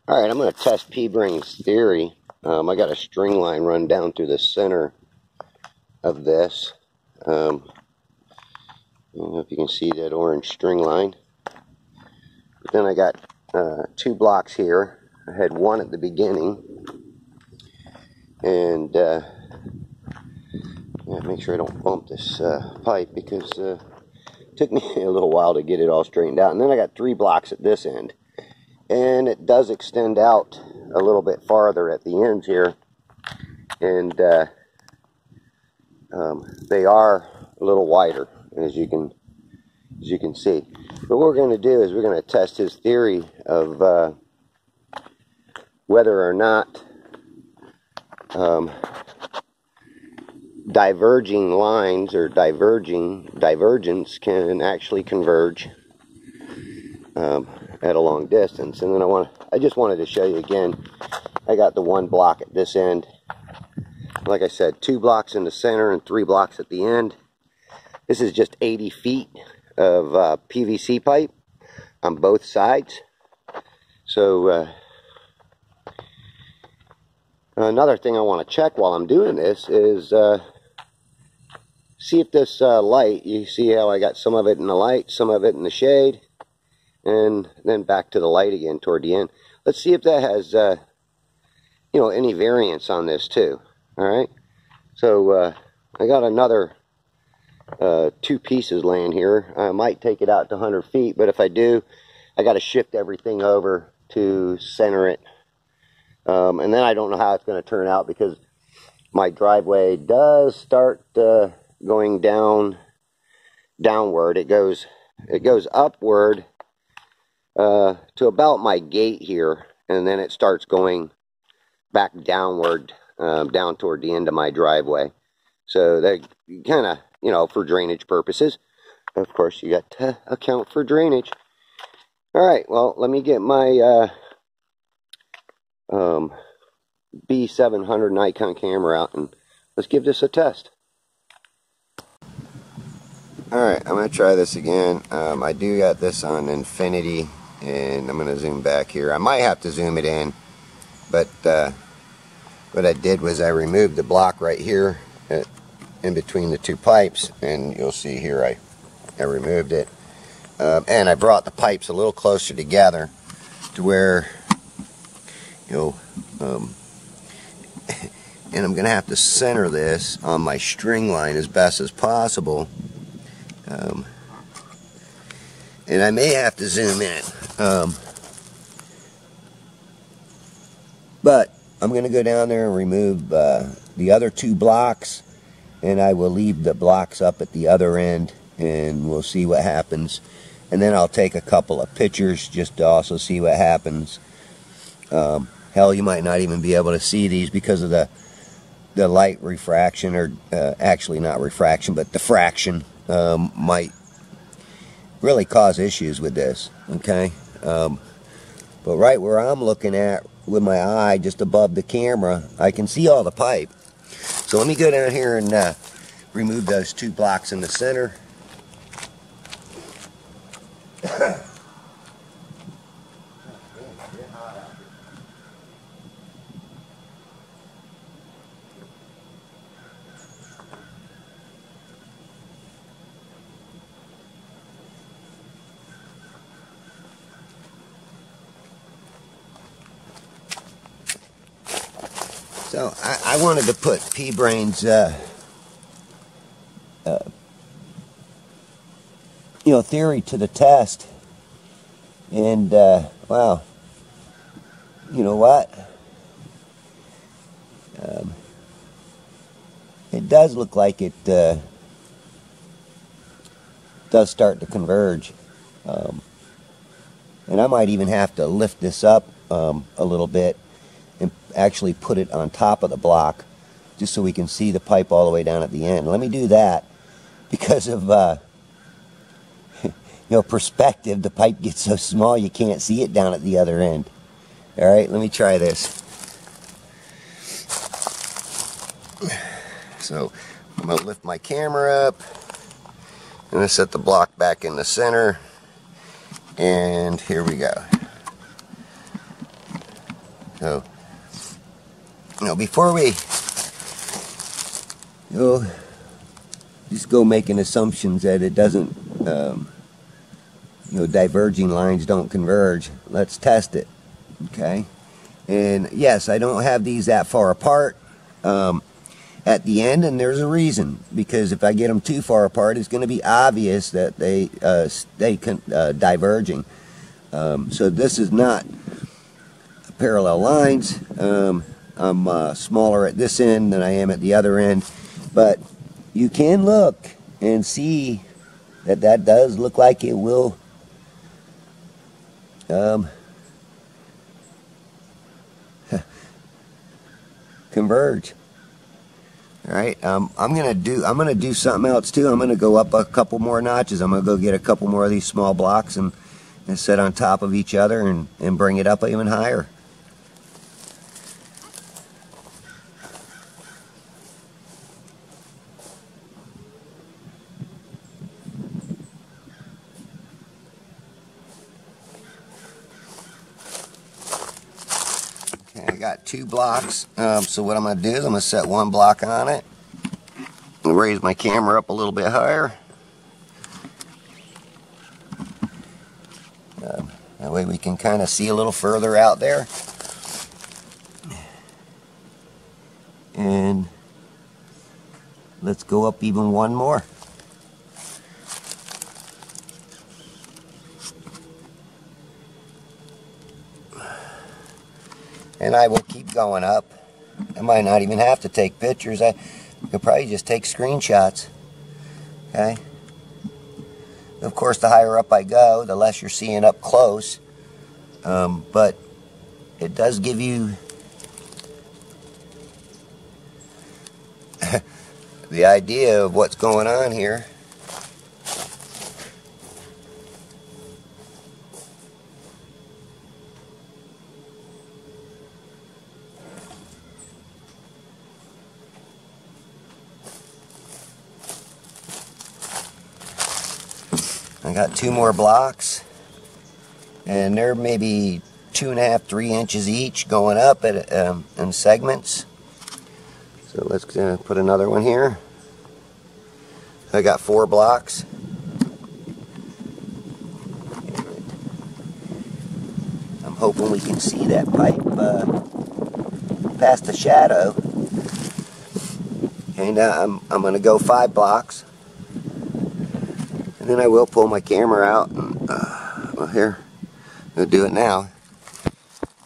Alright, I'm going to test P-Brane's theory. I got a string line run down through the center of this. I don't know if you can see that orange string line. But then I got 2 blocks here. I had one at the beginning. And yeah, make sure I don't bump this pipe because it took me a little while to get it all straightened out. And then I got 3 blocks at this end. And it does extend out a little bit farther at the ends here. And they are a little wider, as you can see. But what we're going to do is we're going to test his theory of whether or not diverging lines or divergence can actually converge at a long distance. And then I just wanted to show you again, I got the 1 block at this end. Like I said, 2 blocks in the center and 3 blocks at the end. This is just 80 feet of PVC pipe on both sides. So another thing I want to check while I'm doing this is see if this light, you see how I got some of it in the light, some of it in the shade, and then back to the light again toward the end. Let's see if that has you know, any variance on this too. All right, so I got another 2 pieces laying here. I might take it out to 100 feet, but if I do, I got to shift everything over to center it. And then I don't know how it's going to turn out because my driveway does start going downward. It goes upward to about my gate here, and then it starts going back downward, down toward the end of my driveway. So that kind of, you know, for drainage purposes. Of course, you got to account for drainage. All right, well, let me get my B700 Nikon camera out and let's give this a test. Alright, I'm going to try this again. I do got this on infinity, and I'm going to zoom back here. I might have to zoom it in, but what I did was I removed the block right here in between the 2 pipes, and you'll see here I removed it. And I brought the pipes a little closer together to where, you know, and I'm going to have to center this on my string line as best as possible. And I may have to zoom in. But I'm going to go down there and remove the other 2 blocks, and I will leave the blocks up at the other end, and we'll see what happens. And then I'll take a couple of pictures just to also see what happens. Hell, you might not even be able to see these because of the light refraction, or actually not refraction, but diffraction might really cause issues with this, okay? But right where I'm looking at with my eye just above the camera, I can see all the pipe. So let me go down here and remove those 2 blocks in the center. So I wanted to put P-Brane's you know, theory to the test, and wow, you know what? It does look like it does start to converge, and I might even have to lift this up a little bit and actually put it on top of the block just so we can see the pipe all the way down at the end. Let me do that because of you know, perspective. The pipe gets so small you can't see it down at the other end. Alright, let me try this. So I'm going to lift my camera up. I'm going to set the block back in the center. And here we go. So, before we just go making assumptions that it doesn't, diverging lines don't converge, let's test it, okay? And yes, I don't have these that far apart at the end, and there's a reason, because if I get them too far apart, it's going to be obvious that they stay diverging. So this is not parallel lines. I'm smaller at this end than I am at the other end, but you can look and see that does look like it will converge. All right, I'm gonna do something else too. I'm gonna go up a couple more notches. I'm gonna go get a couple more of these small blocks and set on top of each other and bring it up even higher. Okay, I got 2 blocks. So what I'm going to do is I'm going to set 1 block on it and raise my camera up a little bit higher. That way we can kind of see a little further out there. And let's go up even 1 more. And I will keep going up. I might not even have to take pictures. I could probably just take screenshots. Okay? Of course, the higher up I go, the less you're seeing up close. But it does give you the idea of what's going on here. I got 2 more blocks, and they're maybe 2.5, 3 inches each going up at in segments. So let's put another one here. I got 4 blocks. I'm hoping we can see that pipe past the shadow. And I'm going to go 5 blocks. And then I will pull my camera out. And, well, here, I'll do it now.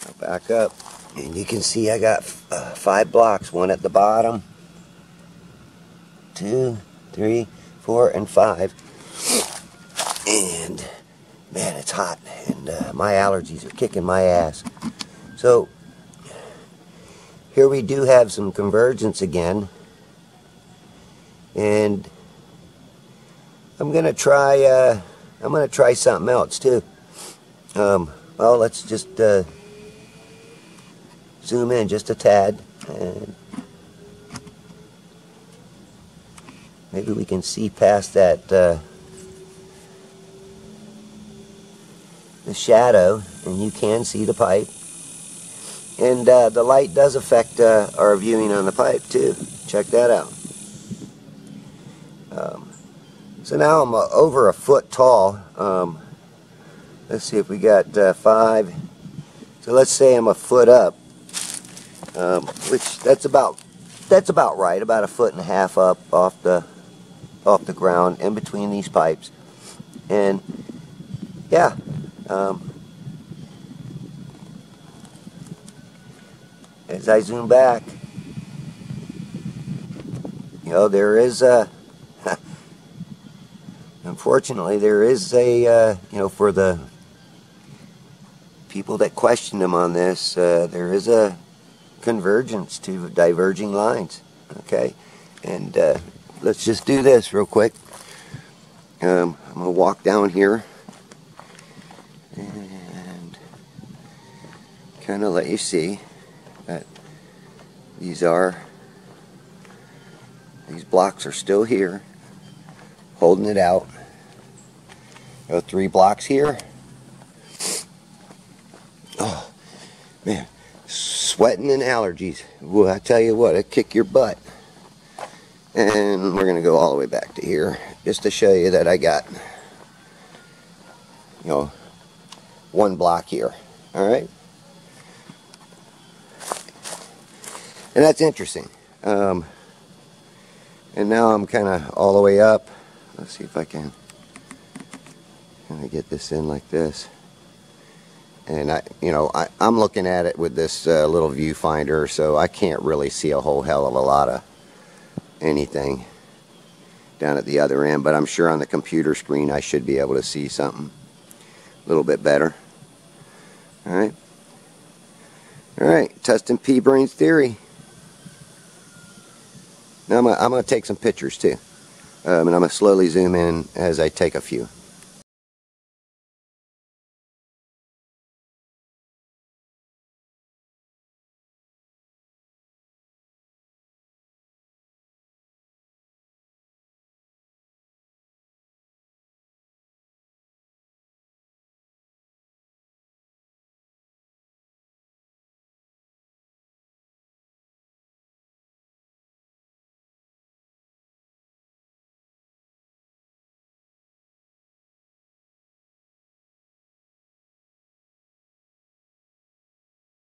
I'll back up. And you can see I got 5 blocks. 1 at the bottom. 2, 3, 4, and 5. And, man, it's hot. And my allergies are kicking my ass. So, here we do have some convergence again. And I'm gonna try something else too. Well, let's just zoom in just a tad, and maybe we can see past that the shadow, and you can see the pipe. And the light does affect our viewing on the pipe too. Check that out. So now I'm over 1 foot tall. Let's see if we got 5. So let's say I'm 1 foot up, which that's about right, about 1.5 foot up off the ground in between these pipes. And yeah, as I zoom back, there is a unfortunately, there is a, for the people that question him on this, there is a convergence to diverging lines. Okay, and let's just do this real quick. I'm going to walk down here and kind of let you see that these blocks are still here, holding it out. 3 blocks here. Oh man, Sweating and allergies. Well, I tell you what, it kick your butt. And we're going to go all the way back to here just to show you that I got, you know, one block here. Alright? And that's interesting. And now I'm kind of all the way up. Let's see if I can kind of get this in like this. And I'm looking at it with this little viewfinder, so I can't really see a whole hell of a lot of anything down at the other end, but I'm sure on the computer screen I should be able to see something a little bit better. Alright, testing P-brane's theory. Now I'm going to take some pictures too, and I'm going to slowly zoom in as I take a few.